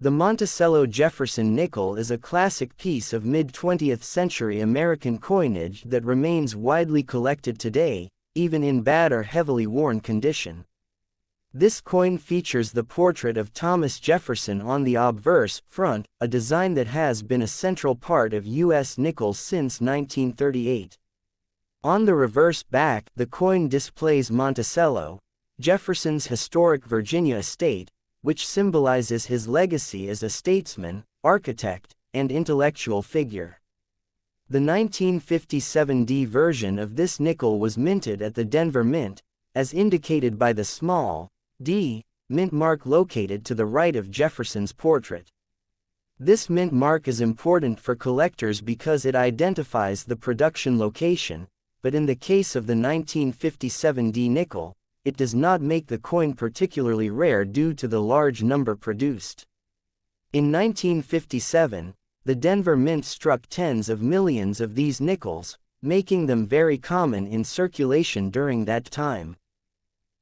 The Monticello Jefferson nickel is a classic piece of mid-20th century American coinage that remains widely collected today, even in bad or heavily worn condition. This coin features the portrait of Thomas Jefferson on the obverse front, a design that has been a central part of U.S. nickels since 1938. On the reverse back, the coin displays Monticello, Jefferson's historic Virginia estate, which symbolizes his legacy as a statesman, architect, and intellectual figure. The 1957D version of this nickel was minted at the Denver Mint, as indicated by the small D mint mark located to the right of Jefferson's portrait. This mint mark is important for collectors because it identifies the production location, but in the case of the 1957D nickel, it does not make the coin particularly rare due to the large number produced. In 1957, the Denver Mint struck tens of millions of these nickels, making them very common in circulation during that time.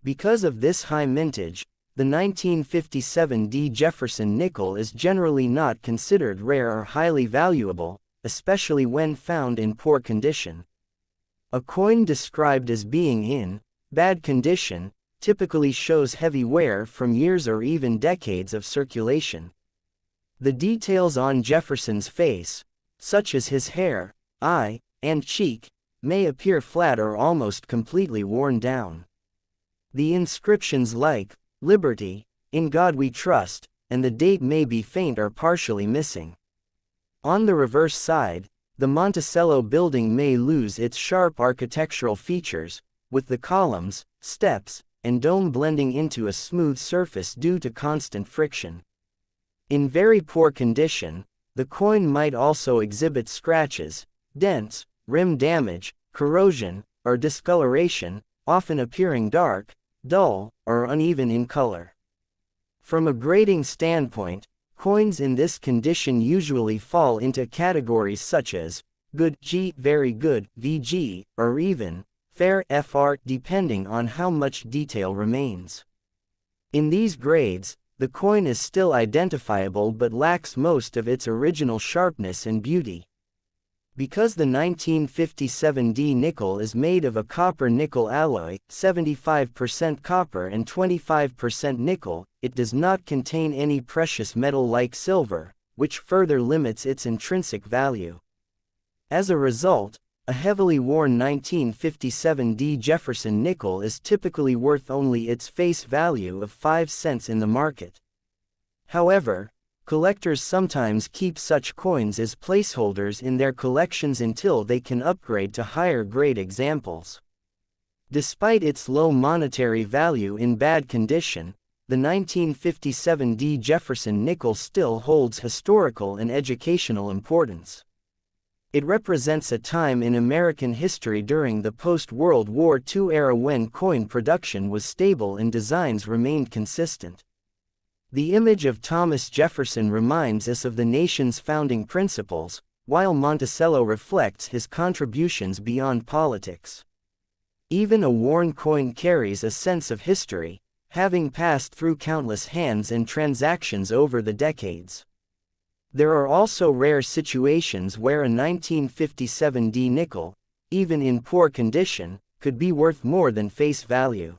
Because of this high mintage, the 1957D Jefferson nickel is generally not considered rare or highly valuable, especially when found in poor condition. A coin described as being in bad condition typically shows heavy wear from years or even decades of circulation. The details on Jefferson's face, such as his hair, eye, and cheek, may appear flat or almost completely worn down. The inscriptions like "Liberty," "In God We Trust," and the date may be faint or partially missing. On the reverse side, the Monticello building may lose its sharp architectural features, with the columns, steps, and dome blending into a smooth surface due to constant friction. In very poor condition, the coin might also exhibit scratches, dents, rim damage, corrosion, or discoloration, often appearing dark, dull, or uneven in color. From a grading standpoint, coins in this condition usually fall into categories such as good G, very good VG, or even fair FR, depending on how much detail remains. In these grades, the coin is still identifiable but lacks most of its original sharpness and beauty. Because the 1957D nickel is made of a copper-nickel alloy, 75% copper and 25% nickel, it does not contain any precious metal like silver, which further limits its intrinsic value. As a result, a heavily worn 1957D Jefferson nickel is typically worth only its face value of 5 cents in the market. However, collectors sometimes keep such coins as placeholders in their collections until they can upgrade to higher grade examples. Despite its low monetary value in bad condition, the 1957D Jefferson nickel still holds historical and educational importance. It represents a time in American history during the post-World War II era when coin production was stable and designs remained consistent. The image of Thomas Jefferson reminds us of the nation's founding principles, while Monticello reflects his contributions beyond politics. Even a worn coin carries a sense of history, having passed through countless hands and transactions over the decades. There are also rare situations where a 1957D nickel, even in poor condition, could be worth more than face value.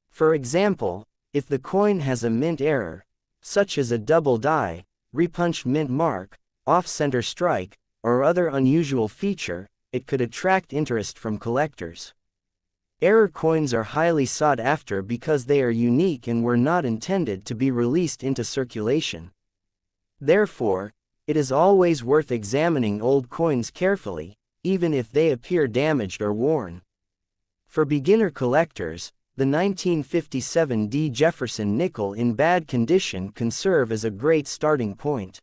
For example, if the coin has a mint error, such as a double die, repunched mint mark, off-center strike, or other unusual feature, it could attract interest from collectors. Error coins are highly sought after because they are unique and were not intended to be released into circulation. Therefore, it is always worth examining old coins carefully, even if they appear damaged or worn. For beginner collectors, the 1957D Jefferson nickel in bad condition can serve as a great starting point.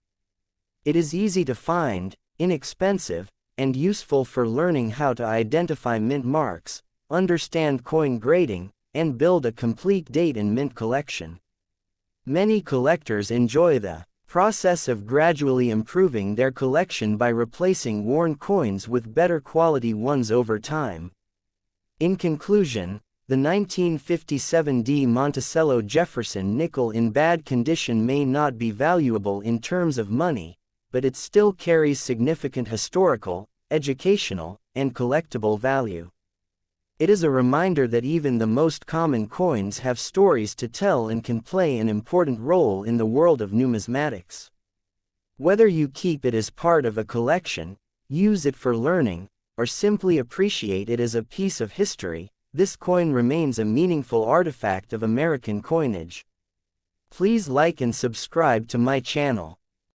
It is easy to find, inexpensive, and useful for learning how to identify mint marks, understand coin grading, and build a complete date and mint collection. Many collectors enjoy the process of gradually improving their collection by replacing worn coins with better quality ones over time. In conclusion, The 1957 D. Monticello Jefferson nickel in bad condition may not be valuable in terms of money, but it still carries significant historical, educational, and collectible value. It is a reminder that even the most common coins have stories to tell and can play an important role in the world of numismatics. Whether you keep it as part of a collection, use it for learning, or simply appreciate it as a piece of history, this coin remains a meaningful artifact of American coinage. Please like and subscribe to my channel.